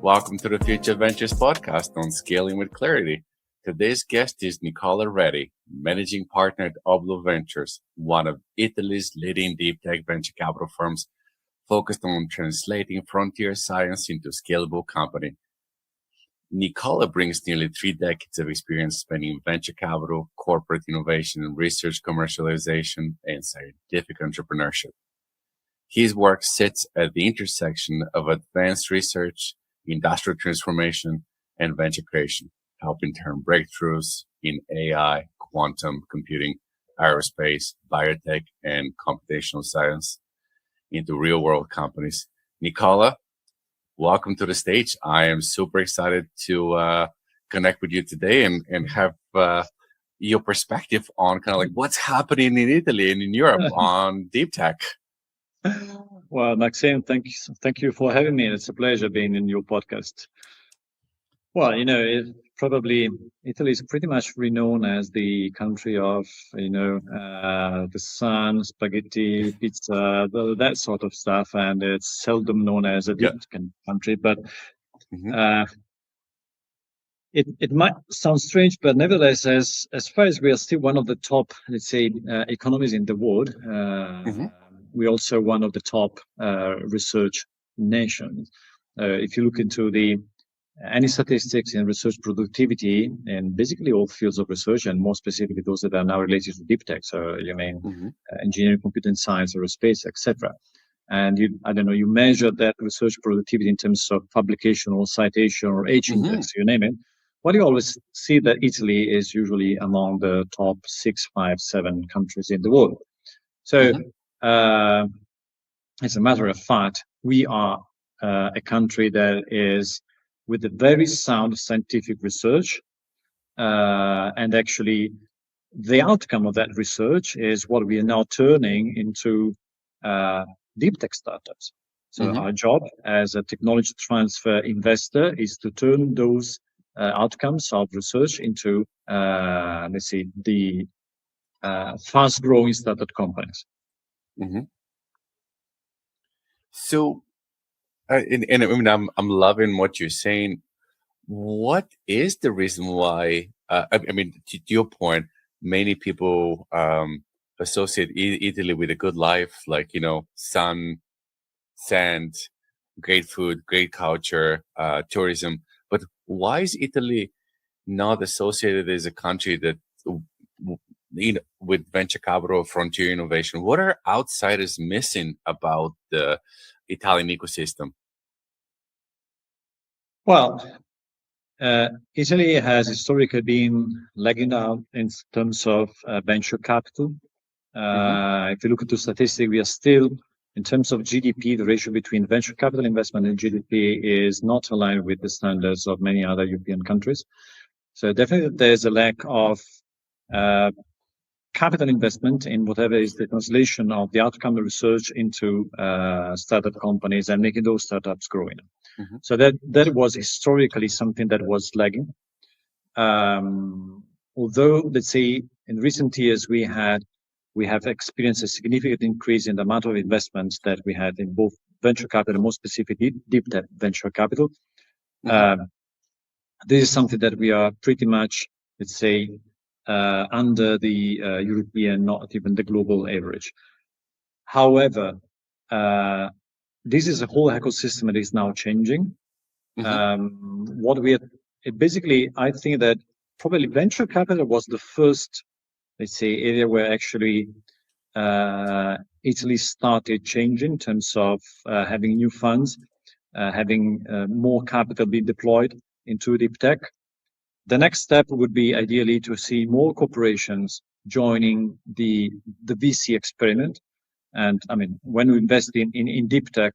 Welcome to the Future Ventures podcast on Scaling with Clarity. Today's guest is Nicola Redi, managing partner at Obloo Ventures, one of Italy's leading deep tech venture capital firms focused on translating frontier science into scalable company. Nicola brings nearly 3 decades of experience spanning venture capital, corporate innovation, research commercialization, and scientific entrepreneurship. His work sits at the intersection of advanced research, industrial transformation, and venture creation, helping turn breakthroughs in AI, quantum computing, aerospace, biotech, and computational science into real-world companies. Nicola, welcome to the stage. I am super excited to connect with you today and have your perspective on kind of like what's happening in Italy and in Europe on deep tech. Well, Maxim, thank you for having me. It's a pleasure being in your podcast. Well, probably Italy is pretty much renowned as the country of, the sun, spaghetti, pizza, that sort of stuff, and it's seldom known as a deep country. But it might sound strange, but nevertheless, as far as we are still one of the top, let's say, economies in the world, we're also one of the top research nations. If you look into any statistics in research productivity and basically all fields of research, and more specifically those that are now related to deep tech, so you mean engineering, computing science, aerospace, etc. And you measure that research productivity in terms of publication or citation or H index, you name it. What you always see that Italy is usually among the top 6, 5, 7 countries in the world. So as a matter of fact, we are a country that is with a very sound scientific research, and actually the outcome of that research is what we are now turning into deep tech startups. So our job as a technology transfer investor is to turn those outcomes of research into, the fast-growing startup companies. So, I'm loving what you're saying. What is the reason why? To your point, many people associate Italy with a good life, like sun, sand, great food, great culture, tourism. But why is Italy not associated as a country that with venture capital, frontier innovation? What are outsiders missing about the Italian ecosystem? Well, Italy has historically been lagging out in terms of venture capital. If you look at the statistics, we are still, in terms of GDP, the ratio between venture capital investment and GDP is not aligned with the standards of many other European countries. So definitely there's a lack of capital investment in whatever is the translation of the outcome of research into startup companies and making those startups growing. So that was historically something that was lagging. Although, let's say, in recent years we have experienced a significant increase in the amount of investments that we had in both venture capital, more specifically deep tech venture capital. This is something that we are pretty much, let's say, under the European, not even the global average. However, this is a whole ecosystem that is now changing. Basically, I think that probably venture capital was the first, let's say, area where actually Italy started changing in terms of having new funds, having more capital be deployed into deep tech. The next step would be ideally to see more corporations joining the VC experiment. And I mean, when we invest in deep tech,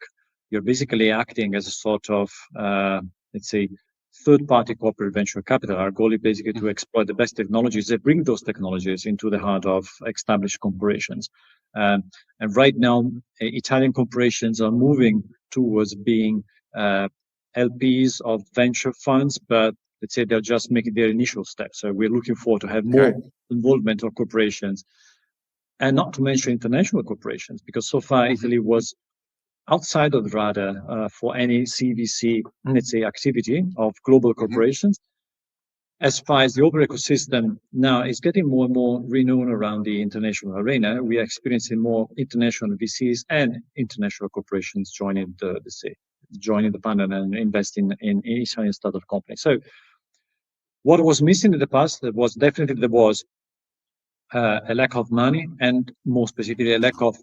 you're basically acting as a sort of, let's say, third-party corporate venture capital. Our goal is basically to exploit the best technologies that bring those technologies into the heart of established corporations. And right now, Italian corporations are moving towards being LPs of venture funds, but let's say they're just making their initial steps. So we're looking forward to have more involvement of corporations, and not to mention international corporations, because so far Italy was outside of the radar for any CVC, let's say, activity of global corporations. As far as the overall ecosystem now is getting more and more renowned around the international arena, we are experiencing more international VCs and international corporations joining the panel and investing in Israeli startup companies. So what was missing in the past was definitely a lack of money, and more specifically a lack of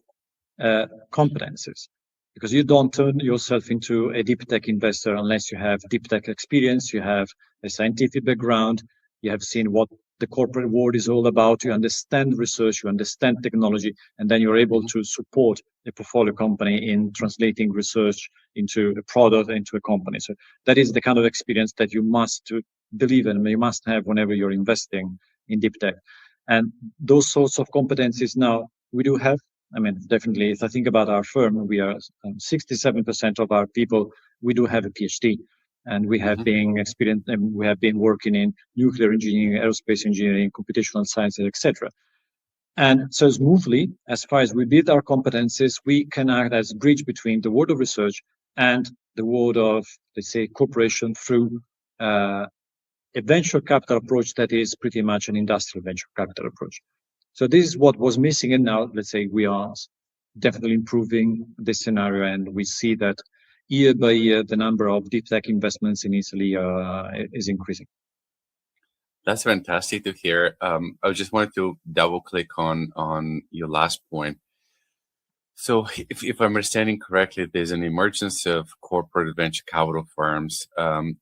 competences, because you don't turn yourself into a deep tech investor unless you have deep tech experience, you have a scientific background, you have seen what the corporate world is all about, you understand research, you understand technology, and then you're able to support a portfolio company in translating research into a product, into a company. So that is the kind of experience that you must believe in, you must have whenever you're investing in deep tech. And those sorts of competencies now we do have. I mean, definitely, if I think about our firm, we are 67% of our people, we do have a PhD, and we have been experienced, and we have been working in nuclear engineering, aerospace engineering, computational sciences, etc. And so smoothly, as far as we build our competencies, we can act as a bridge between the world of research and the world of, let's say, corporation through a venture capital approach that is pretty much an industrial venture capital approach. So this is what was missing, and now, let's say, we are definitely improving this scenario, and we see that year by year, the number of deep tech investments in Italy is increasing. That's fantastic to hear. I just wanted to double click on your last point. So if I'm understanding correctly, there's an emergence of corporate venture capital firms. I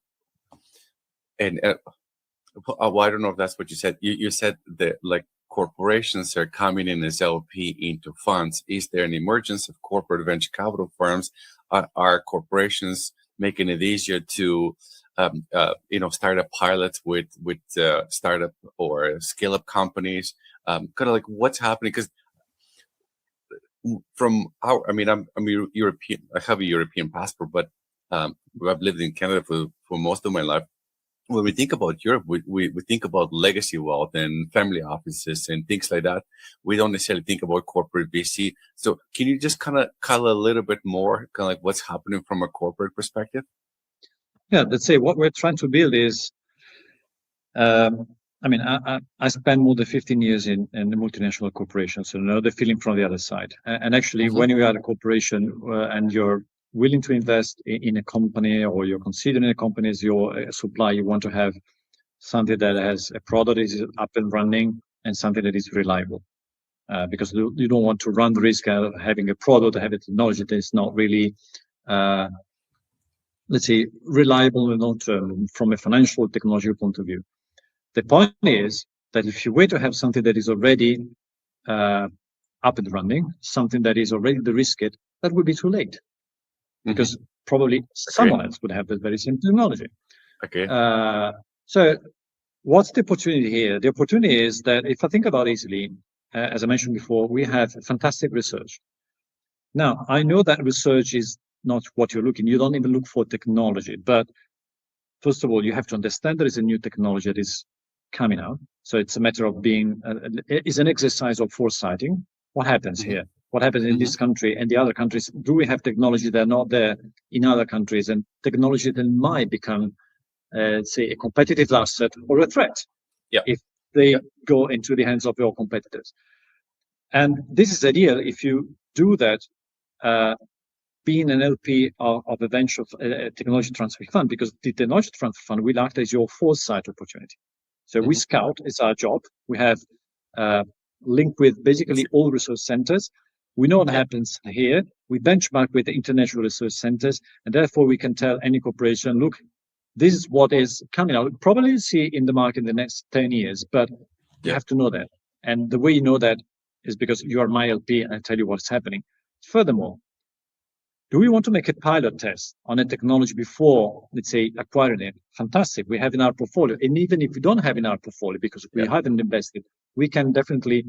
don't know if that's what you said. You said that like corporations are coming in as LP into funds. Is there an emergence of corporate venture capital firms? Are corporations making it easier to start a pilot with startup or scale up companies? Kind of like what's happening? Because I'm European. I have a European passport, but I've lived in Canada for most of my life. When we think about Europe, we think about legacy wealth and family offices and things like that. We don't necessarily think about corporate VC. So can you just kind of color a little bit more, kind of like what's happening from a corporate perspective? Yeah, let's say what we're trying to build is, I spent more than 15 years in the multinational corporations, so I know the feeling from the other side. And actually, when you are a corporation and you're willing to invest in a company, or you're considering a company as your supplier, you want to have something that has a product that is up and running and something that is reliable. Because you don't want to run the risk of having a product, having technology that is not really, let's say, reliable in the long term from a financial technology point of view. The point is that if you wait to have something that is already up and running, something that is already de-risked, that would be too late. Because probably someone else would have the very same technology. Okay. So what's the opportunity here? The opportunity is that if I think about Italy, as I mentioned before, we have fantastic research. Now, I know that research is not what you're looking. You don't even look for technology. But first of all, you have to understand there is a new technology that is coming out. So it's a matter of it's an exercise of foresighting. What happens here? What happens in this country and the other countries? Do we have technology that are not there in other countries, and technology that might become, say, a competitive asset or a threat if they go into the hands of your competitors? And this is ideal if you do that, being an LP of a venture technology transfer fund, because the technology transfer fund will act as your foresight opportunity. So we scout, it's our job. We have linked with basically all research centers. We know what happens here. We benchmark with the international research centers, and therefore we can tell any corporation, look, this is what is coming out. Probably see in the market in the next 10 years, but you have to know that. And the way you know that is because you are my LP and I tell you what's happening. Furthermore, do we want to make a pilot test on a technology before, let's say, acquiring it? Fantastic. We have in our portfolio. And even if we don't have in our portfolio, because we haven't invested, we can definitely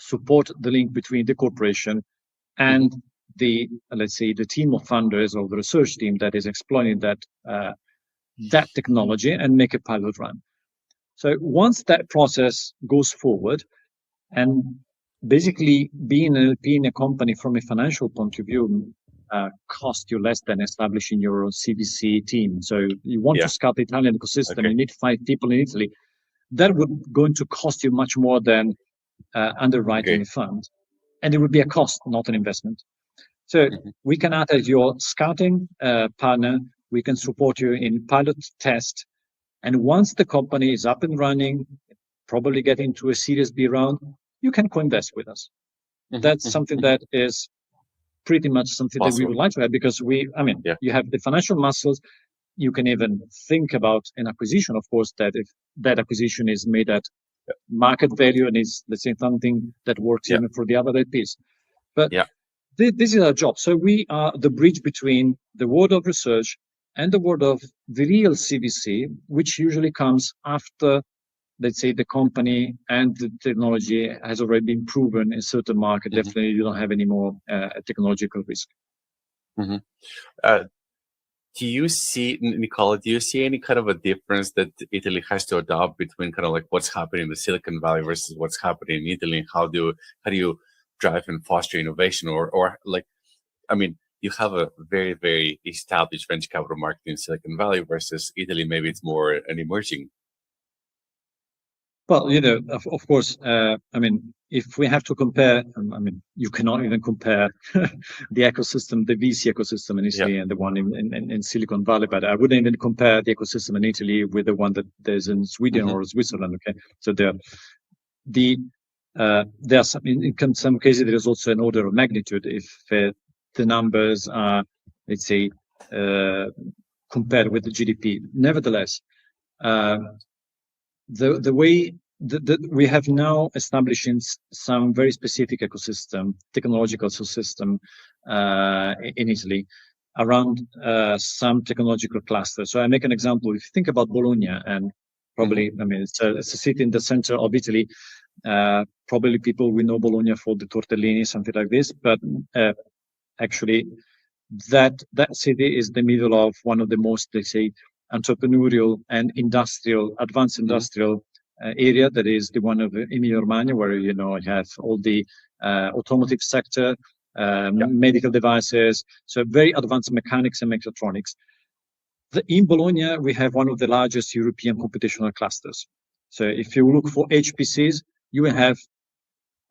support the link between the corporation and the, let's say, the team of funders or the research team that is exploiting that technology and make a pilot run. So once that process goes forward, and basically being an LP in a company from a financial point of view cost you less than establishing your own CVC team. So you want to scout the Italian ecosystem, you need 5 people in Italy. That would going to cost you much more than underwriting a fund. And it would be a cost, not an investment. So we can act as your scouting partner. We can support you in pilot test. And once the company is up and running, probably get into a Series B round, you can co-invest with us. That's something that is pretty much something that we would like to have, because you have the financial muscles. You can even think about an acquisition, of course, that if that acquisition is made at market value and is, let's say, something that works even for the other LPs. But this is our job. So we are the bridge between the world of research and the world of the real CVC, which usually comes after, let's say, the company and the technology has already been proven in a certain market. Definitely, you don't have any more technological risk. Do you see, Nicola, any kind of a difference that Italy has to adopt between kind of like what's happening in the Silicon Valley versus what's happening in Italy? And how do you drive and foster innovation? Or like, I mean, you have a very, very established venture capital market in Silicon Valley versus Italy. Maybe it's more an emerging. Well, of course, if we have to compare, you cannot even compare the ecosystem, the VC ecosystem in Italy and the one in Silicon Valley, but I wouldn't even compare the ecosystem in Italy with the one that there's in Sweden or Switzerland, okay? So there's some, in some cases, there is also an order of magnitude if the numbers are, let's say, compared with the GDP. Nevertheless, the way that we have now established in some very specific ecosystem, technological system in Italy around some technological clusters. So I make an example. If you think about Bologna, and probably, it's a city in the center of Italy. Probably people will know Bologna for the tortellini, something like this. But actually, that city is the middle of one of the most, let's say, entrepreneurial and advanced industrial area, that is the one of Emilia-Romagna, where you have all the automotive sector, medical devices, so very advanced mechanics and mechatronics. In Bologna, we have one of the largest European computational clusters. So if you look for HPCs, you will have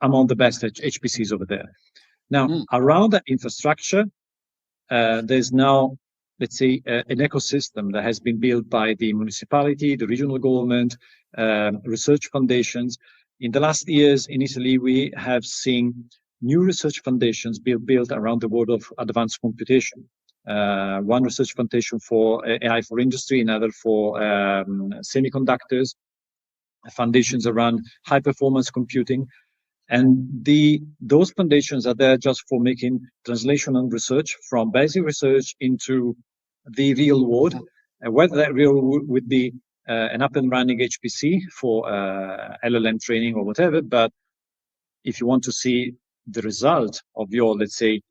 among the best HPCs over there. Now, around that infrastructure, there's now, let's say, an ecosystem that has been built by the municipality, the regional government, research foundations. In the last years in Italy, we have seen new research foundations built around the world of advanced computation. One research foundation for AI for industry, another for semiconductors, foundations around high performance computing. And those foundations are there just for making translational research from basic research into the real world, whether that real world would be an up and running HPC for LLM training or whatever. But if you want to see the result of your, let's say,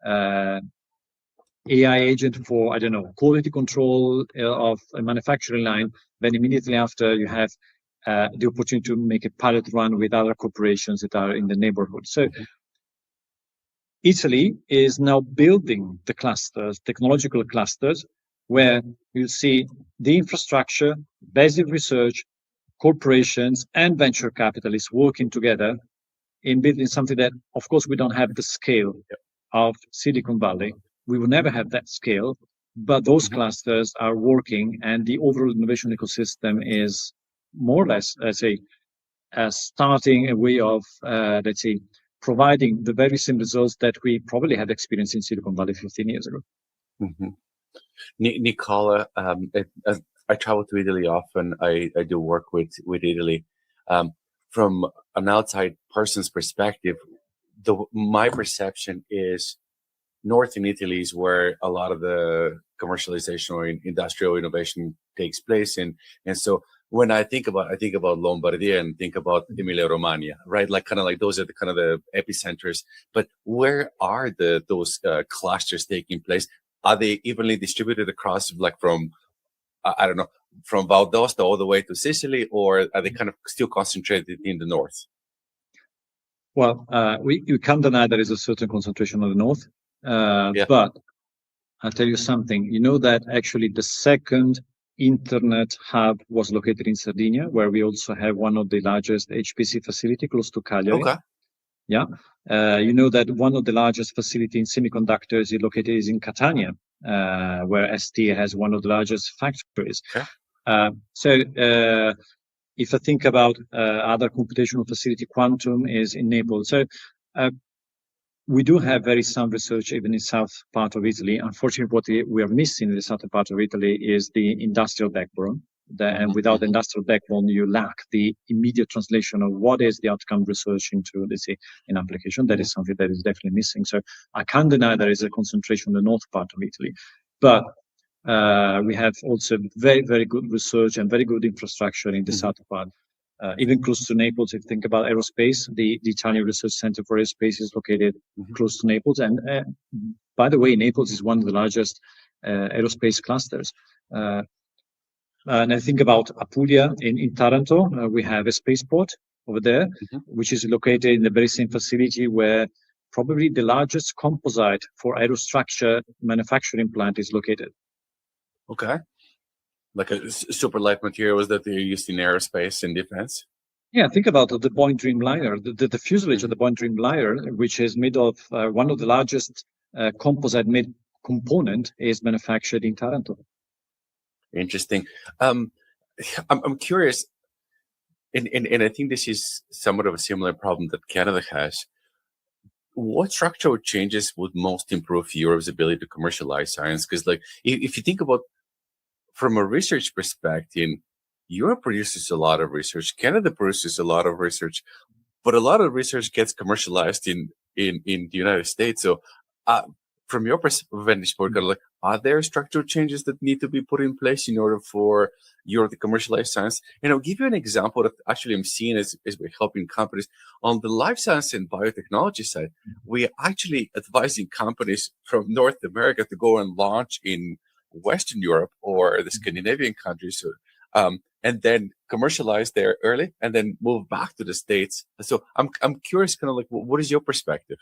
AI agent for, quality control of a manufacturing line, then immediately after you have the opportunity to make a pilot run with other corporations that are in the neighborhood. So Italy is now building the clusters, technological clusters, where you see the infrastructure, basic research, corporations, and venture capitalists working together in building something that, of course, we don't have the scale of Silicon Valley. We will never have that scale, but those clusters are working, and the overall innovation ecosystem is more or less, let's say, starting a way of, let's say, providing the very same results that we probably had experienced in Silicon Valley 15 years ago. Nicola, I travel to Italy often. I do work with Italy. From an outside person's perspective, my perception is northern Italy is where a lot of the commercialization or industrial innovation takes place. And so when I think about Lombardia and think about Emilia-Romagna, right? Like kind of like those are the kind of the epicenters. But where are those clusters taking place? Are they evenly distributed across, like from, I don't know, from Valdosta all the way to Sicily, or are they kind of still concentrated in the north? Well, we can't deny there is a certain concentration on the north, but I'll tell you something. You know that actually the second internet hub was located in Sardinia, where we also have one of the largest HPC facility close to Cagliari. Okay. Yeah. You know that one of the largest facility in semiconductors is located in Catania, where ST has one of the largest factories. Okay. If I think about other computational facility, Quantum is in Naples. So we do have very sound research even in south part of Italy. Unfortunately, what we are missing in the southern part of Italy is the industrial backbone. And without the industrial backbone, you lack the immediate translation of what is the outcome research into, let's say, an application. That is something that is definitely missing. So I can't deny there is a concentration in the north part of Italy, but we have also very, very good research and very good infrastructure in the southern part. Even close to Naples, if you think about aerospace, the Italian Research Center for Aerospace is located close to Naples. And by the way, Naples is one of the largest aerospace clusters. And I think about Apulia in Taranto, we have a spaceport over there, which is located in the very same facility where probably the largest composite for aerostructure manufacturing plant is located. Okay. Like a super light materials that they're used in aerospace and defense. Yeah, think about the Boeing Dreamliner, the fuselage of the Boeing Dreamliner, which is made of one of the largest composite made component is manufactured in Taranto. Interesting. I'm curious, and I think this is somewhat of a similar problem that Canada has. What structural changes would most improve Europe's ability to commercialize science? Because, like, if you think about from a research perspective, Europe produces a lot of research. Canada produces a lot of research, but a lot of research gets commercialized in the United States. So, from your vantage point, like, are there structural changes that need to be put in place in order for Europe to commercialize science? And I'll give you an example that actually I'm seeing as we're helping companies on the life science and biotechnology side. We are actually advising companies from North America to go and launch in Western Europe or the Scandinavian countries, and then commercialize there early, and then move back to the States. So I'm curious, kind of like, what is your perspective?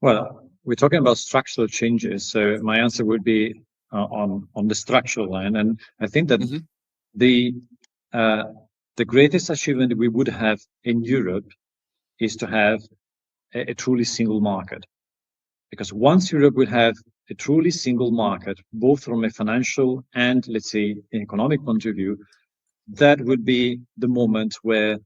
Well, we're talking about structural changes, so my answer would be on the structural line, and I think that the greatest achievement we would have in Europe is to have a truly single market, because once Europe will have a truly single market, both from a financial and, let's say, an economic point of view, that would be the moment where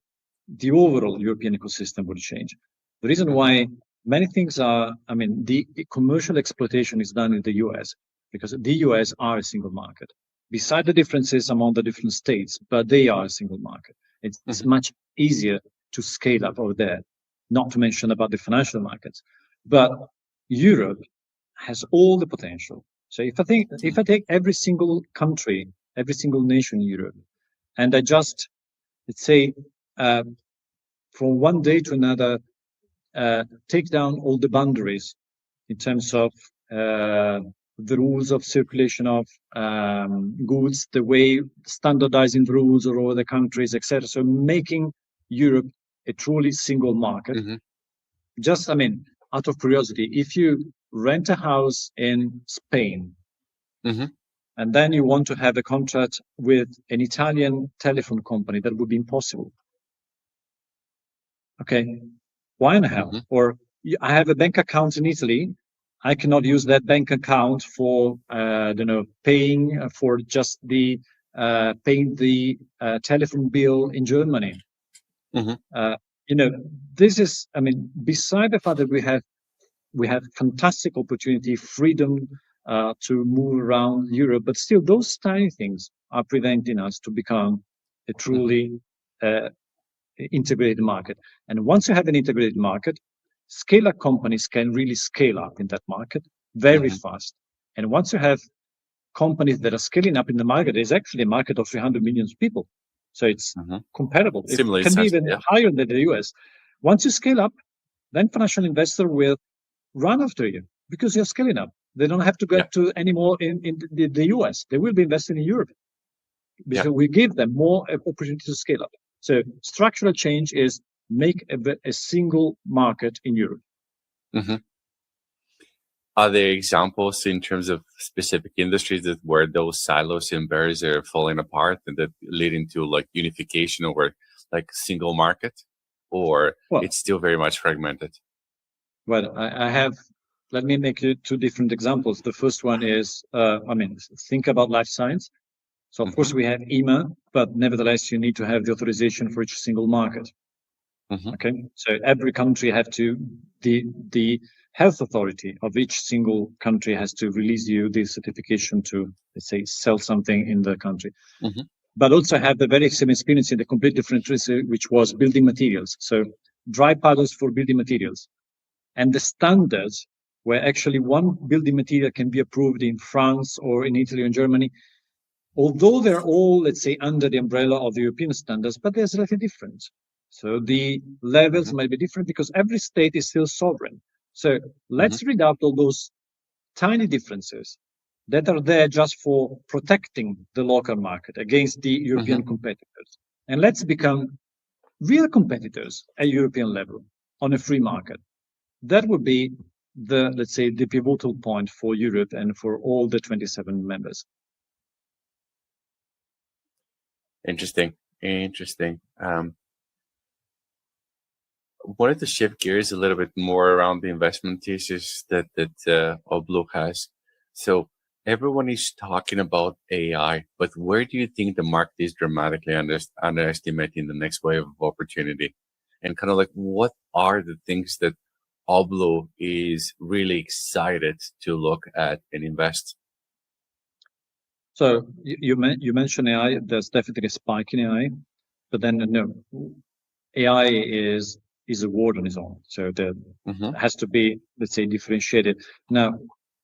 the overall European ecosystem would change. The reason why many things are, I mean, the commercial exploitation is done in the US, because the US are a single market. Beside the differences among the different states, but they are a single market. It's much easier to scale up over there, not to mention about the financial markets. But Europe has all the potential. So if I take every single country, every single nation in Europe, and I just, let's say, from one day to another, take down all the boundaries in terms of the rules of circulation of goods, the way standardizing rules all over the countries, etc. So making Europe a truly single market. Just, I mean, out of curiosity, if you rent a house in Spain, and then you want to have a contract with an Italian telephone company, that would be impossible. Okay, why in hell? Or I have a bank account in Italy, I cannot use that bank account for, paying for just the paying the telephone bill in Germany. This is, I mean, beside the fact that we have fantastic opportunity, freedom to move around Europe, but still those tiny things are preventing us to become a truly integrated market. And once you have an integrated market, scale-up companies can really scale up in that market very fast. And once you have companies that are scaling up in the market, there's actually a market of 300 million people. So it's comparable. It can be even higher than the US. Once you scale up, then financial investor will run after you because you're scaling up. They don't have to go to anymore in the US. They will be investing in Europe because we give them more opportunity to scale up. So structural change is make a single market in Europe. Are there examples in terms of specific industries that where those silos and barriers are falling apart and that leading to like unification over like single market, or Well, it's still very much fragmented? well, I have. Let me make you two different examples. The first one is, think about life science. So of course we have EMA, but nevertheless you need to have the authorization for each single market. Okay, so every country the health authority of each single country has to release you the certification to, let's say, sell something in the country. But also have the very same experience in the complete different industry, which was building materials. So dry powders for building materials. And the standards where actually one building material can be approved in France or in Italy or in Germany, although they're all, let's say, under the umbrella of the European standards, but they're slightly different. So the levels might be different because every state is still sovereign. So let's read out all those tiny differences that are there just for protecting the local market against the European competitors. And let's become real competitors at European level on a free market. That would be the, let's say, the pivotal point for Europe and for all the 27 members. Interesting. Wanted to shift gears a little bit more around the investment thesis that Obloo has. So everyone is talking about AI, but where do you think the market is dramatically underestimating the next wave of opportunity? And kind of like, what are the things that Obloo is really excited to look at and invest? So you mentioned AI. There's definitely a spike in AI, but then no, AI is a word on its own. So there has to be, let's say, differentiated. Now,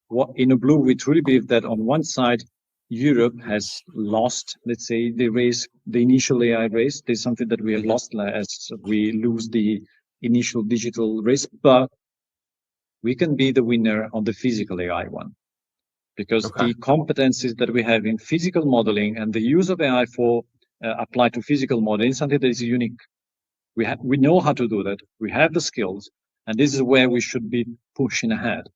what in Obloo we truly believe that on one side, Europe has lost, let's say, the race, the initial AI race. There's something that we have lost as we lose the initial digital race, but we can be the winner on the physical AI one. Because the competencies that we have in physical modeling and the use of AI for applied to physical modeling is something that is unique. We know how to do that. We have the skills, and this is where we should be pushing ahead.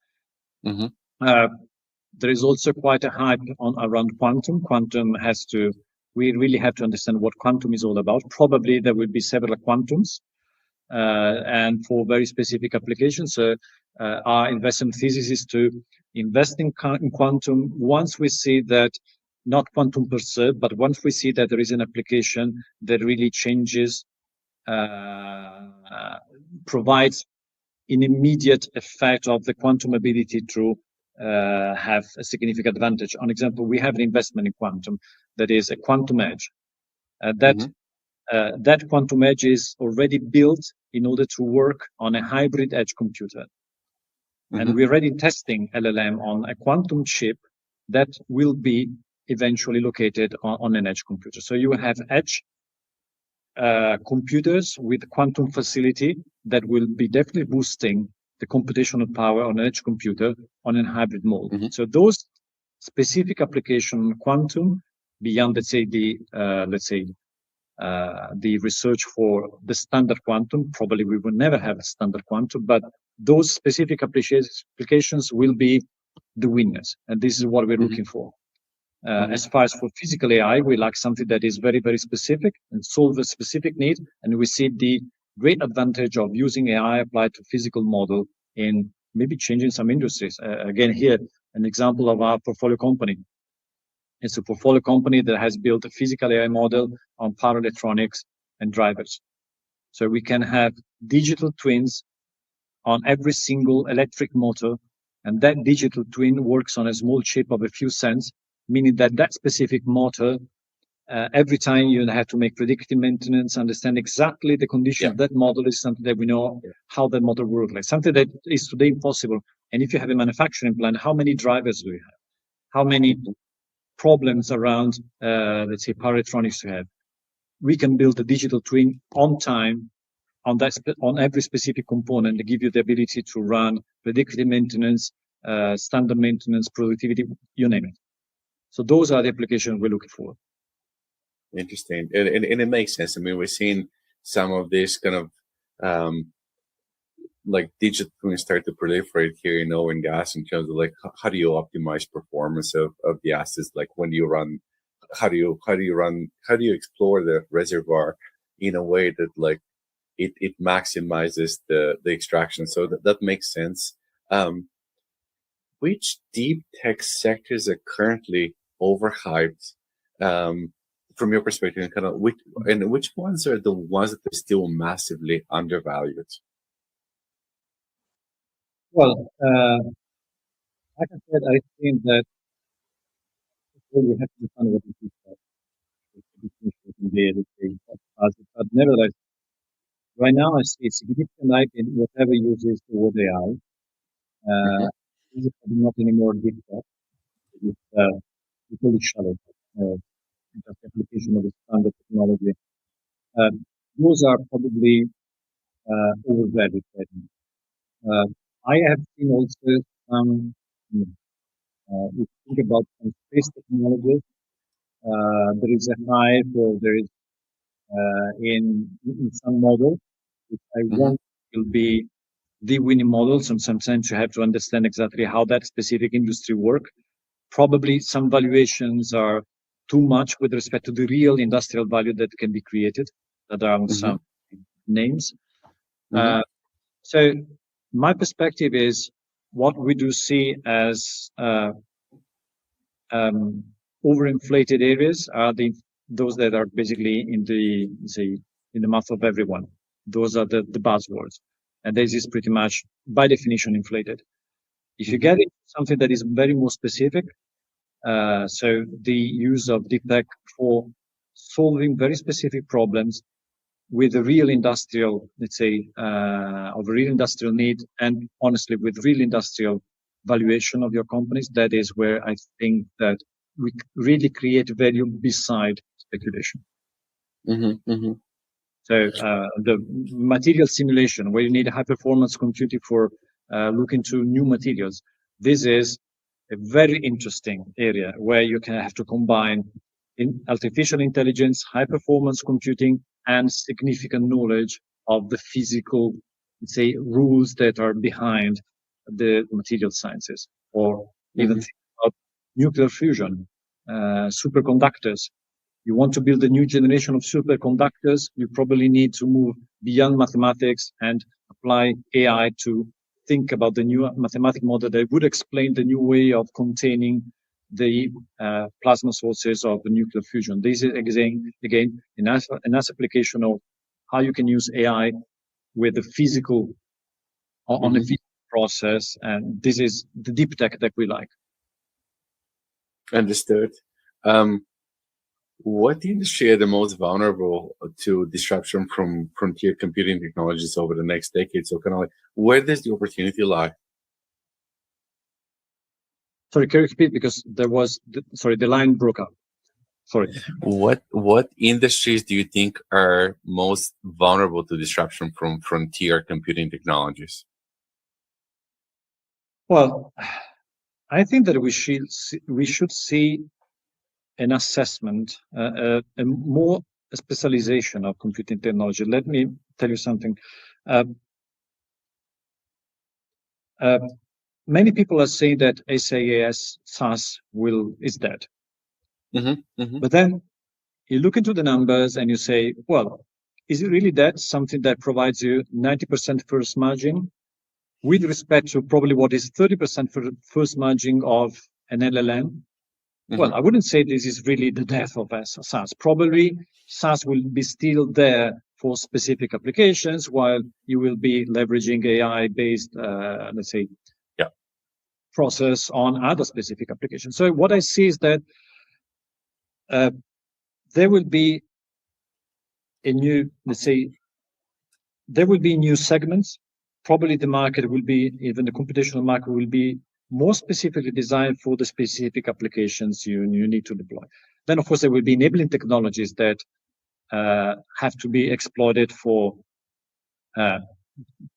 There is also quite a hype around quantum. We really have to understand what quantum is all about. Probably there will be several quantums, and for very specific applications. Our investment thesis is to invest in quantum once we see that, not quantum per se, but once we see that there is an application that really changes, provides an immediate effect of the quantum ability to have a significant advantage. On example, we have an investment in quantum that is a quantum edge. That quantum edge is already built in order to work on a hybrid edge computer. And we're already testing LLM on a quantum chip that will be eventually located on an edge computer. So you will have edge computers with quantum facility that will be definitely boosting the computational power on an edge computer on a hybrid mode. So those specific application quantum beyond, let's say, the research for the standard quantum, probably we will never have a standard quantum, but those specific applications will be the winners. And this is what we're looking for. As far as for physical AI, we like something that is very, very specific and solve a specific need. And we see the great advantage of using AI applied to physical model in maybe changing some industries. Again, here, an example of our portfolio company. It's a portfolio company that has built a physical AI model on power electronics and drivers. So we can have digital twins on every single electric motor, and that digital twin works on a small chip of a few cents, meaning that that specific motor, every time you have to make predictive maintenance, understand exactly the condition of that model is something that we know how that motor works, like something that is today impossible. And if you have a manufacturing plant, how many drivers do you have? How many problems around, let's say, power electronics you have? We can build a digital twin on time, on every specific component, to give you the ability to run predictive maintenance, standard maintenance, productivity, you name it. So those are the applications we're looking for. Interesting. And it makes sense. I mean, we're seeing some of this kind of like digital twins start to proliferate here in oil and gas in terms of like how do you optimize performance of the assets? Like when you run, how do you explore the reservoir in a way that like it maximizes the extraction? So that makes sense. Which deep tech sectors are currently overhyped, from your perspective, and kind of which ones are the ones that are still massively undervalued? Well, like I said, I think that we have to define what it is. But nevertheless, right now I see a significant hype in whatever uses the word AI. Mm-hmm, This is probably not anymore deep tech. It's totally shallow. Just application of the standard technology. Those are probably overvalued right now. I have seen also some, if you think about some space technologies, there is a hype or there is in some model, which I mm-hmm, want will be the winning models, and sometimes you have to understand exactly how that specific industry work. Probably some valuations are too much with respect to the real industrial value that can be created, that are on mm-hmm, some names. mm-hmm, So my perspective is what we do see as um, overinflated areas are those that are basically in the say in the mouth of everyone. Those are the buzzwords, and this is pretty much by definition inflated. If you mm-hmm, get into something that is very more specific, so the use of deep tech for solving very specific problems with a real industrial, let's say, of a real industrial need, and honestly, with real industrial valuation of your companies, that is where I think that we really create value beside speculation. mm-hmm, mm-hmm. So the material simulation, where you need high performance computing for looking to new materials, this is a very interesting area where you can have to combine in artificial intelligence, high performance computing, and significant knowledge of the physical, let's say, rules that are behind the material sciences, or even Mm-hmm. think about nuclear fusion, superconductors. You want to build a new generation of superconductors, you probably need to move beyond mathematics and apply AI to think about the new mathematical model that would explain the new way of containing the plasma sources of the nuclear fusion. This is again a nice application of how you can use AI with the physical on a Mm-hmm. physical process, and this is the deep tech that we like. Understood. Um, what industry are the most vulnerable to disruption from frontier computing technologies over the next decade? So, kind of like, where does the opportunity lie? Sorry, can you repeat, because the line broke up. Sorry. What industries do you think are most vulnerable to disruption from frontier computing technologies? Well, I think that we should see an assessment, a more specialization of computing technology. Let me tell you something. Uh, uh, Many people are saying that SaaS is dead, Mm-hmm, mm-hmm, but then you look into the numbers and you say, well, is it really that something that provides you 90% first margin with respect to probably what is 30% for first margin of an LLM? mm-hmm, Well, I wouldn't say this is really the death of SaaS. Probably SaaS will be still there for specific applications, while you will be leveraging AI-based, let's say, yeah. process on other specific applications. So what I see is that uh, there will be a new, let's say, there will be new segments. Probably the market will be, even the computational market will be more specifically designed for the specific applications you need to deploy. Then, of course, there will be enabling technologies that have to be exploited for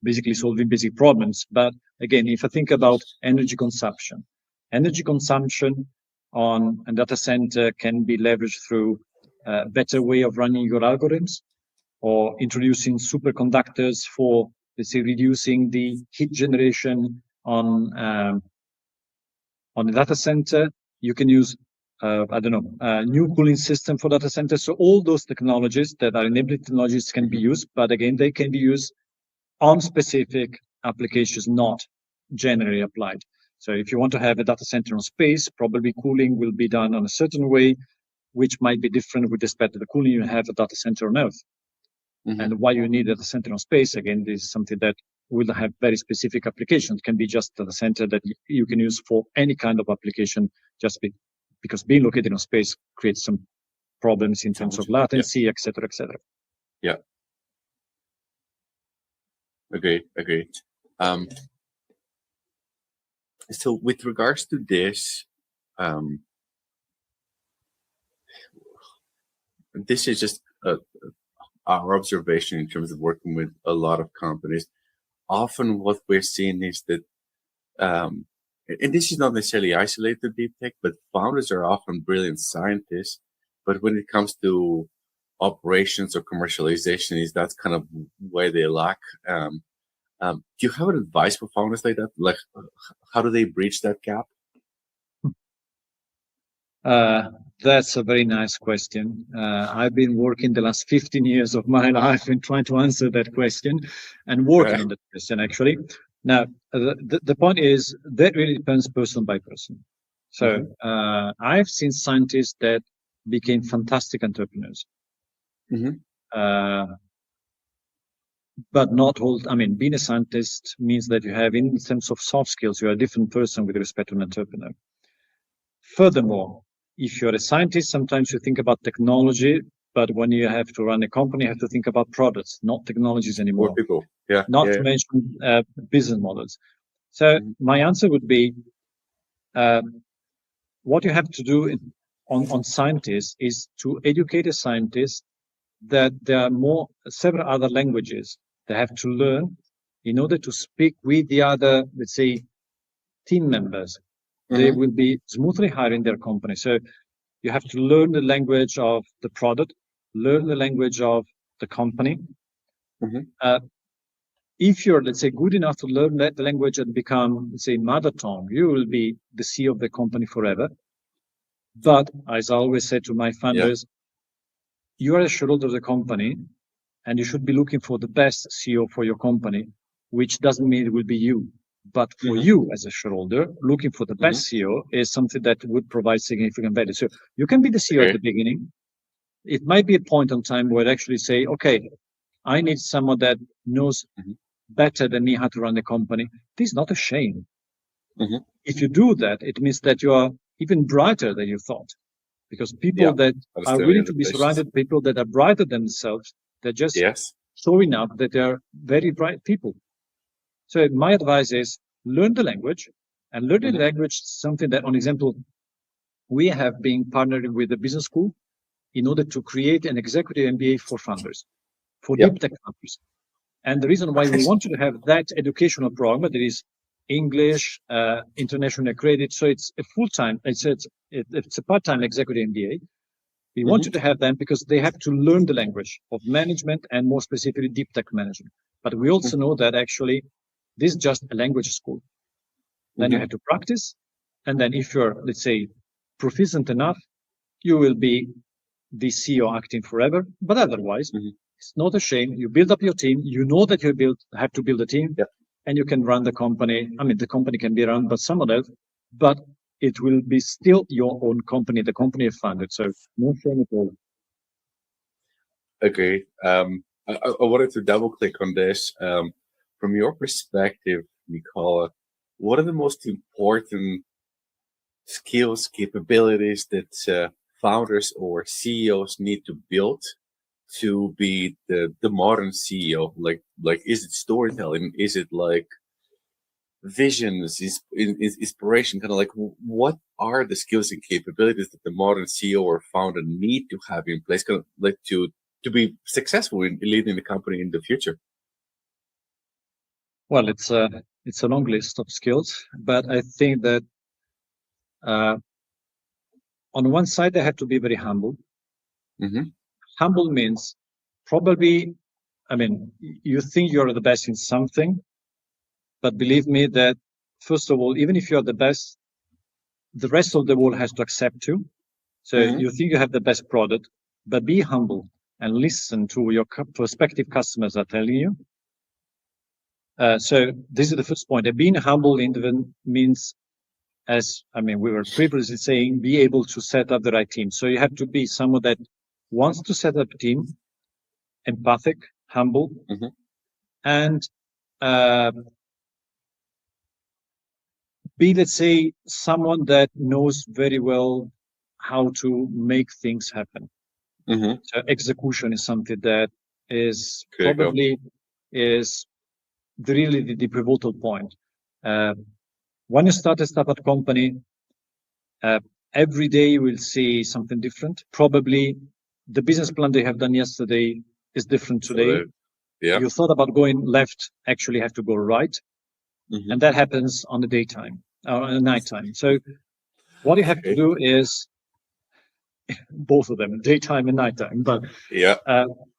basically solving basic problems. But again, if I think about energy consumption on a data center can be leveraged through a better way of running your algorithms, or introducing superconductors for let's say, reducing the heat generation on a data center. You can use, new cooling system for data centers. So all those technologies that are enabling technologies can be used, but again, they can be used on specific applications, not generally applied. So if you want to have a data center on space, probably cooling will be done on a certain way, which might be different with respect to the cooling you have a data center on Earth. And why you need a data center on space, again, this is something that will have very specific applications. It can be just a data center that you can use for any kind of application, because being located on space creates some problems in terms of latency, et cetera, et cetera. Yeah. Agreed. So with regards to this, this is just our observation in terms of working with a lot of companies. Often what we're seeing is that, and this is not necessarily isolated to deep tech, but founders are often brilliant scientists. But when it comes to operations or commercialization, that's kind of where they lack. Do you have an advice for founders like that? Like, how do they bridge that gap? That's a very nice question. I've been working the last 15 years of my life in trying to answer that question and working on that question, actually. Now, the point is that really depends person by person. So I've seen scientists that became fantastic entrepreneurs. But not all, being a scientist means that you have, in terms of soft skills, you're a different person with respect to an entrepreneur. Furthermore, if you're a scientist, sometimes you think about technology, but when you have to run a company, you have to think about products, not technologies anymore. More people, Not to mention business models. So my answer would be, what you have to do on scientists is to educate a scientist that there are several other languages they have to learn in order to speak with the other, let's say, team members. They will be smoothly hiring their company. So you have to learn the language of the product, learn the language of the company. If you're, let's say, good enough to learn that language and become, let's say, mother tongue, you will be the CEO of the company forever. But as I always say to my founders, you are a shareholder of the company, and you should be looking for the best CEO for your company, which doesn't mean it will be you. But for you as a shareholder, looking for the best CEO is something that would provide significant value. So you can be the CEO at the beginning. It might be a point in time where actually say, okay, I need someone that knows better than me how to run the company. This is not a shame. If you do that, it means that you are even brighter than you thought. Because people that are willing to be surrounded, people that are brighter than themselves, they're just showing up that they're very bright people. So my advice is learn the language, and learning the language is something that, on example, we have been partnering with the business school in order to create an executive MBA for founders, for deep tech founders. And the reason why we wanted to have that educational program that is English, international accredited, so it's a full-time, it's a part-time executive MBA. We wanted to have them because they have to learn the language of management and more specifically deep tech management. But we also know that actually this is just a language school. Then you have to practice. And then if you're, let's say, proficient enough, you will be the CEO acting forever. But otherwise, it's not a shame. You build up your team. You know that you have to build a team, and you can run the company. The company can be run by someone else, but it will be still your own company, the company you founded. So no shame at all. Okay. I wanted to double click on this. From your perspective, Nicola, what are the most important skills, capabilities that founders or CEOs need to build to be the modern CEO? Like, is it storytelling? Is it like visions, inspiration? Kind of like, what are the skills and capabilities that the modern CEO or founder need to have in place, kind of like to be successful in leading the company in the future? Well, it's a long list of skills, but I think that on one side they have to be very humble. Humble means probably I mean, you think you're the best in something, but believe me that, first of all, even if you're the best, the rest of the world has to accept you. So you think you have the best product, but be humble and listen to your prospective customers are telling you. So this is the first point. And being humble means, as we were previously saying, be able to set up the right team. So you have to be someone that wants to set up a team, empathic, humble, and be, let's say, someone that knows very well how to make things happen. So execution is something that is probably is really the pivotal point. When you start a startup company, every day you will see something different. Probably the business plan they have done yesterday is different today. You thought about going left, actually have to go right. And that happens on the daytime or nighttime. So what you have to do is both of them, daytime and nighttime. But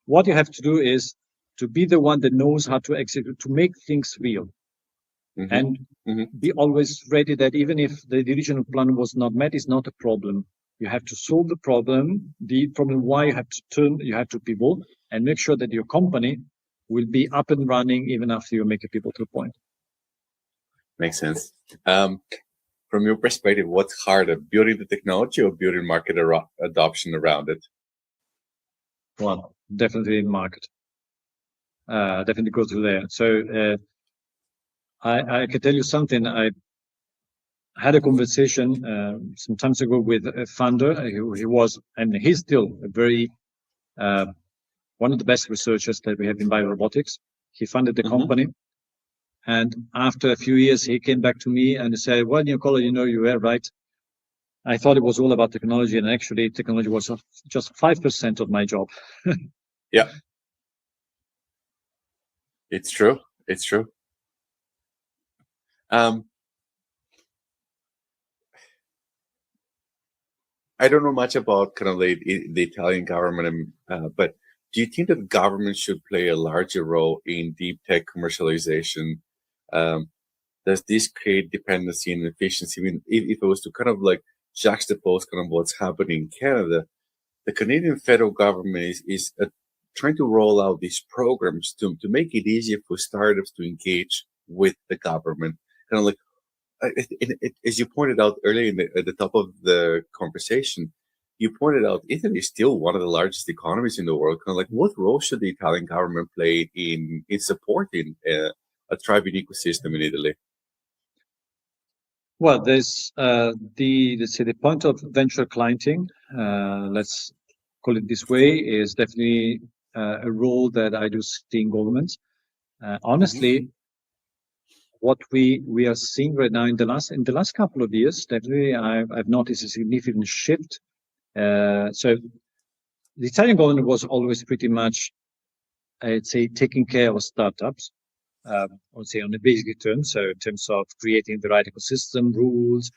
what you have to do is to be the one that knows how to execute, to make things real. And be always ready that even if the original plan was not met, it's not a problem. You have to solve the problem why you have to pivot and make sure that your company will be up and running even after you make a pivotal point. Makes sense. From your perspective, what's harder, building the technology or building market adoption around it? Well, definitely market. Definitely go through there. So I can tell you something. I had a conversation some time ago with a founder. He was, and he's still a very one of the best researchers that we have in biorobotics. He funded the company. And after a few years, he came back to me and said, well, Nicola, you were right. I thought it was all about technology, and actually technology was just 5% of my job. Yeah. It's true. It's true. I don't know much about kind of the Italian government, but do you think that government should play a larger role in deep tech commercialization? Does this create dependency and efficiency? I mean, if it was to kind of like juxtapose kind of what's happening in Canada, the Canadian federal government is trying to roll out these programs to make it easier for startups to engage with the government. Kind of like, as you pointed out earlier at the top of the conversation, you pointed out Italy is still one of the largest economies in the world. Kind of like, what role should the Italian government play in supporting a thriving ecosystem in Italy? Well, there's the point of venture clienting, let's call it this way, is definitely a role that I do see in governments. Honestly, what we are seeing right now in the last couple of years, definitely I've noticed a significant shift. So the Italian government was always pretty much, I'd say, taking care of startups. I would say on the basic terms, so in terms of creating the right ecosystem, rules,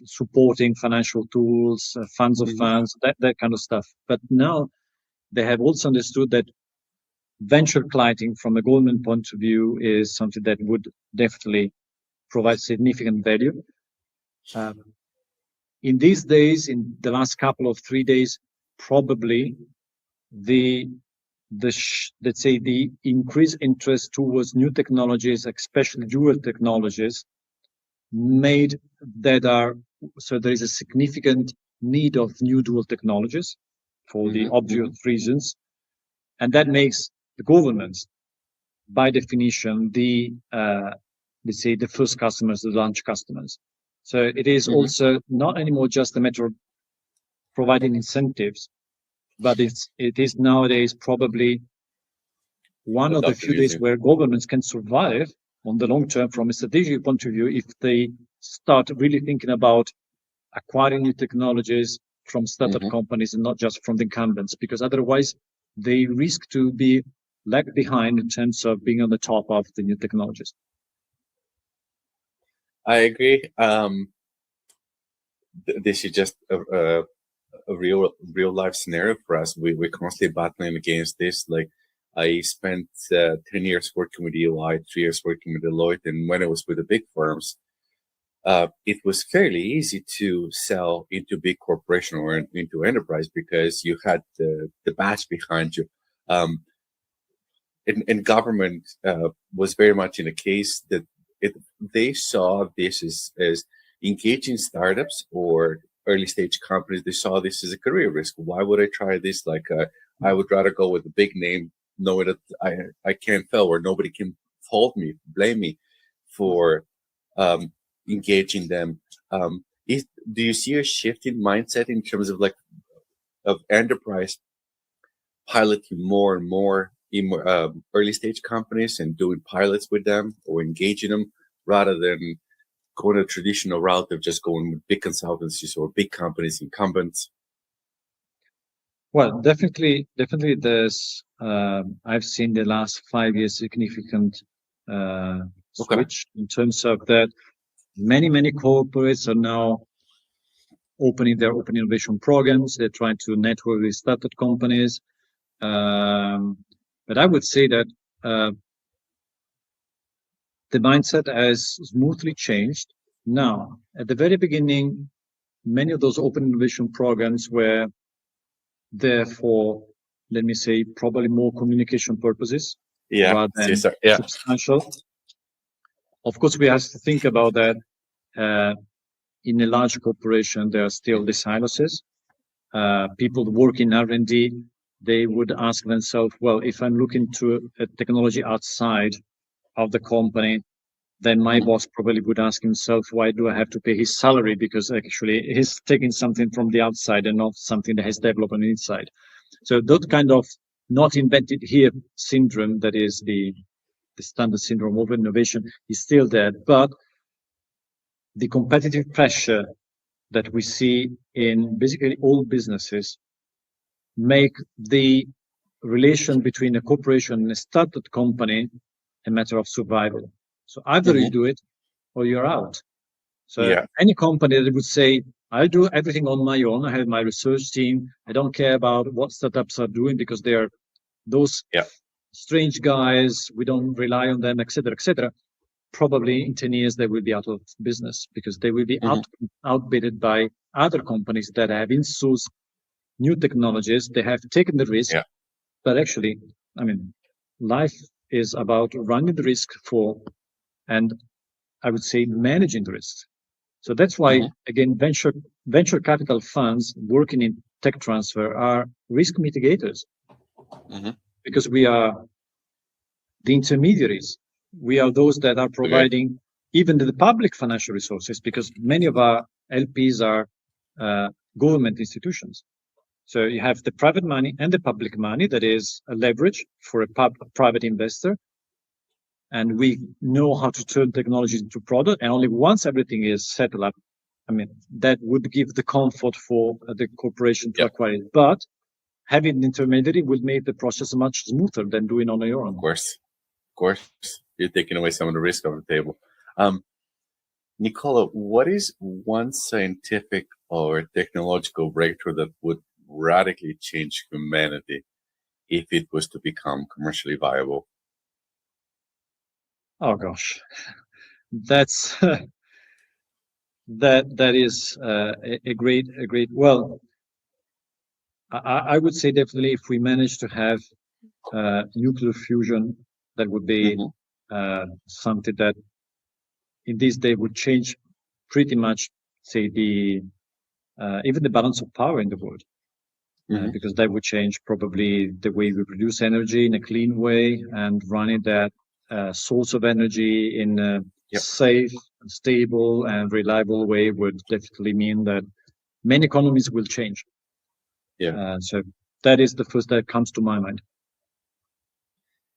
supporting financial tools, funds of funds, that kind of stuff. But now they have also understood that venture clienting from a government point of view is something that would definitely provide significant value. In these days, in the last couple of 3 days, probably let's say the increased interest towards new technologies, especially dual technologies, so there is a significant need of new dual technologies for the obvious reasons, and that makes the governments, by definition, let's say the first customers, the launch customers. So it is also not anymore just a matter of providing incentives, but it is nowadays probably one of the few days where governments can survive on the long term from a strategic point of view if they start really thinking about acquiring new technologies from startup companies and not just from the incumbents, because otherwise they risk to be lag behind in terms of being on the top of the new technologies. I agree. This is just a a real life scenario for us. We're constantly battling against this. Like I spent 10 years working with EY, 3 years working with Deloitte, and when I was with the big firms, it was fairly easy to sell into big corporation or into enterprise because you had the badge behind you. Um, and government was very much in a case that they saw this as engaging startups or early stage companies. They saw this as a career risk. Why would I try this? Like I would rather go with a big name, knowing that I can't fail or nobody can blame me for engaging them. Do you see a shift in mindset in terms of like of enterprise piloting more and more in early stage companies and doing pilots with them or engaging them rather than going a traditional route of just going with big consultancies or big companies, incumbents? Well, definitely there's, I've seen the last 5 years significant switch in terms of that many corporates are now opening their open innovation programs. They're trying to network with startup companies. But I would say that the mindset has smoothly changed. Now, at the very beginning, many of those open innovation programs were there for, let me say, probably more communication purposes rather than substantial. Of course, we have to think about that. In a large corporation, there are still the silos. People work in R&D, they would ask themselves, well, if I'm looking to a technology outside of the company, then my boss probably would ask himself, why do I have to pay his salary? Because actually he's taking something from the outside and not something that has developed on the inside. So that kind of not invented here syndrome, that is the standard syndrome of innovation, is still there. But the competitive pressure that we see in basically all businesses make the relation between a corporation and a startup company a matter of survival. So either you do it or you're out. So any company that would say, I do everything on my own, I have my research team, I don't care about what startups are doing because they're those strange guys, we don't rely on them, etc., etc. Probably in 10 years they will be out of business because they will be outbid by other companies that have insourced new technologies. They have taken the risk, but actually, I mean, life is about running the risk and I would say managing the risks. So that's why, again, venture capital funds working in tech transfer are risk mitigators because we are the intermediaries. We are those that are providing even the public financial resources because many of our LPs are government institutions. So you have the private money and the public money that is a leverage for a private investor. And we know how to turn technology into product. And only once everything is settled up, I mean, that would give the comfort for the corporation to acquire it. But having an intermediary will make the process much smoother than doing on your own. Of course, you're taking away some of the risk off the table. Nicola, what is one scientific or technological breakthrough that would radically change humanity if it was to become commercially viable? Oh gosh, that's that is a great. Well, I would say definitely if we manage to have nuclear fusion, that would be something that in this day would change pretty much, say, the even the balance of power in the world, because that would change probably the way we produce energy in a clean way and running that source of energy in a safe, stable, and reliable way would definitely mean that many economies will change. So that is the first that comes to my mind.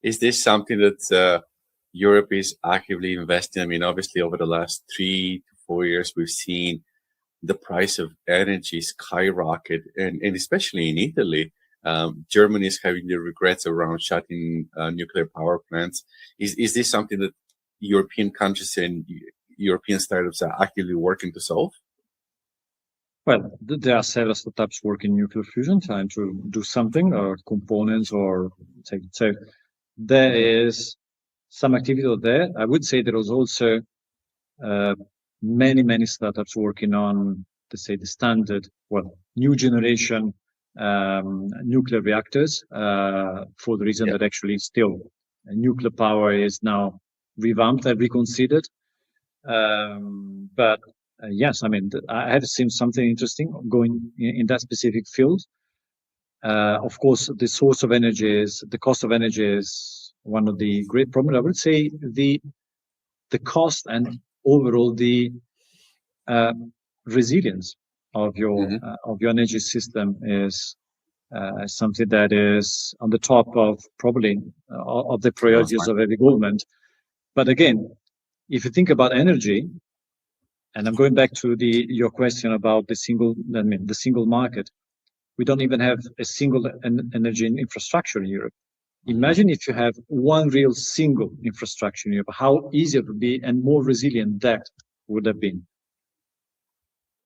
Is this something that Europe is actively investing? I mean, obviously, over the last 3 to 4 years, we've seen the price of energy skyrocket, and especially in Italy, Germany is having the regrets around shutting nuclear power plants. Is this something that European countries and European startups are actively working to solve? Well, there are several startups working in nuclear fusion trying to do something or components or so there is some activity out there. I would say there was also many startups working on, let's say, the standard, new generation nuclear reactors for the reason that actually still nuclear power is now revamped and reconsidered. But yes, I mean, I have seen something interesting going in that specific field. Of course, the source of energy the cost of energy is one of the great problems. I would say the cost and overall the resilience of your energy system is something that is on the top of probably of the priorities of every government. But again, if you think about energy, and I'm going back to your question about the single market, we don't even have a single energy infrastructure in Europe. Imagine if you have one real single infrastructure in Europe, how easy it would be and more resilient that would have been.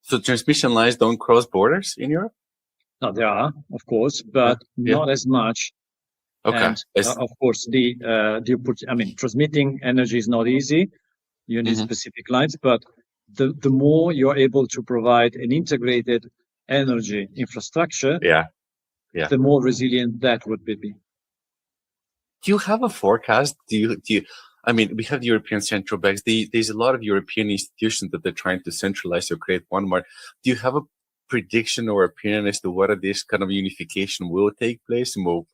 So transmission lines don't cross borders in Europe? No, there are, of course, but not as much. Okay. And of course, transmitting energy is not easy. You need specific lines, but the more you're able to provide an integrated energy infrastructure, the more resilient that would be. Do you have a forecast? Do you? I mean, we have the European central banks. There's a lot of European institutions that they're trying to centralize or create one market. Do you have a prediction or opinion as to whether this kind of unification will take place and will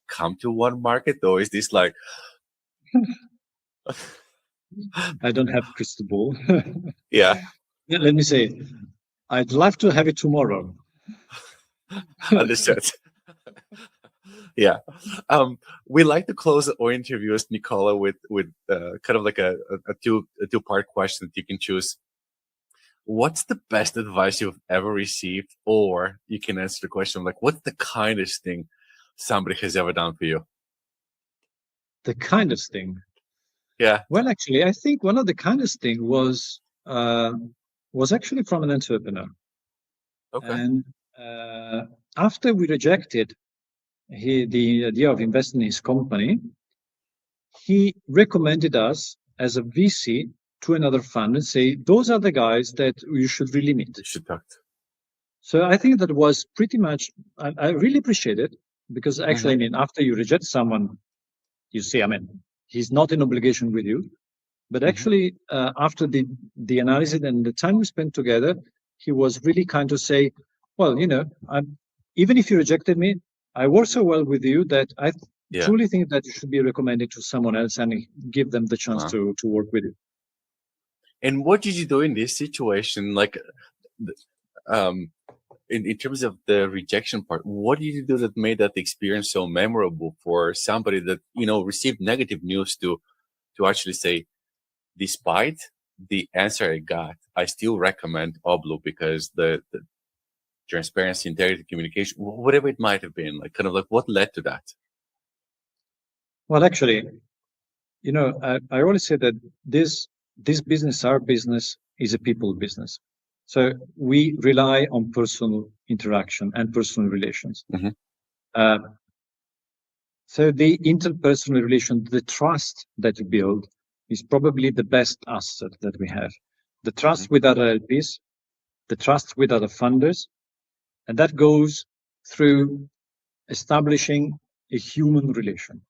come to one market, or is this like? I don't have crystal ball. Yeah. Let me say, I'd love to have it tomorrow. Understood. Yeah. We like to close our interviews, Nicola, with kind of like a two-part question that you can choose. What's the best advice you've ever received? Or you can answer the question like, what's the kindest thing somebody has ever done for you? The kindest thing? Yeah. Well, actually, I think one of the kindest thing was actually from an entrepreneur. Okay. And after we rejected the idea of investing in his company, he recommended us as a VC to another fund and say, those are the guys that you should really meet. You should talk to. So I think that was pretty much, I really appreciate it because actually, I mean, after you reject someone, you see, I mean, he's not in obligation with you. But actually, after the analysis and the time we spent together, he was really kind to say, well, even if you rejected me, I work so well with you that I truly think that you should be recommended to someone else and give them the chance to work with you. And what did you do in this situation? Like, in terms of the rejection part, what did you do that made that experience so memorable for somebody that, received negative news to actually say, despite the answer I got, I still recommend Obloo because the transparency, integrity, communication, whatever it might have been, like kind of like what led to that? Well, actually, I always say that this business, our business, is a people business. So we rely on personal interaction and personal relations. So the interpersonal relation, the trust that you build is probably the best asset that we have. The trust with other LPs, the trust with other funders, and that goes through establishing a human relation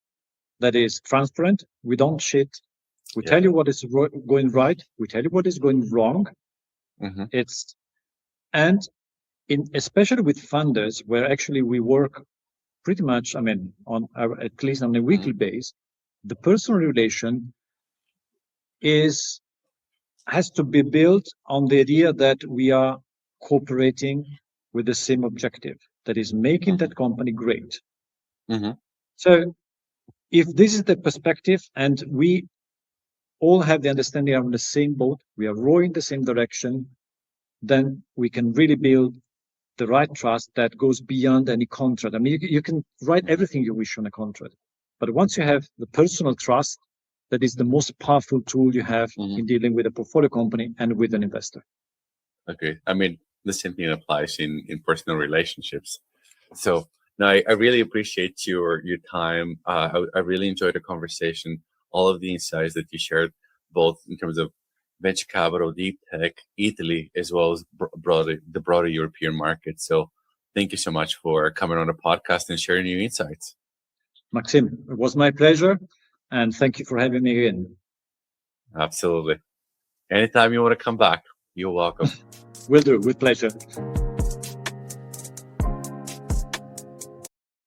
that is transparent. We don't cheat. We tell you what is going right. We tell you what is going wrong. Especially with funders, where actually we work pretty much, at least on a weekly basis, the personal relation has to be built on the idea that we are cooperating with the same objective, that is making that company great. So if this is the perspective and we all have the understanding of the same boat, we are rowing the same direction, then we can really build the right trust that goes beyond any contract. I mean, you can write everything you wish on a contract, but once you have the personal trust, that is the most powerful tool you have in dealing with a portfolio company and with an investor. Okay. I mean, the same thing applies in personal relationships. So no, I really appreciate your time. I really enjoyed the conversation, all of the insights that you shared, both in terms of venture capital, deep tech, Italy, as well as the broader European market. So thank you so much for coming on the podcast and sharing your insights. Maxim, it was my pleasure, and thank you for having me in. Absolutely. Anytime you want to come back, you're welcome. Will do, with pleasure.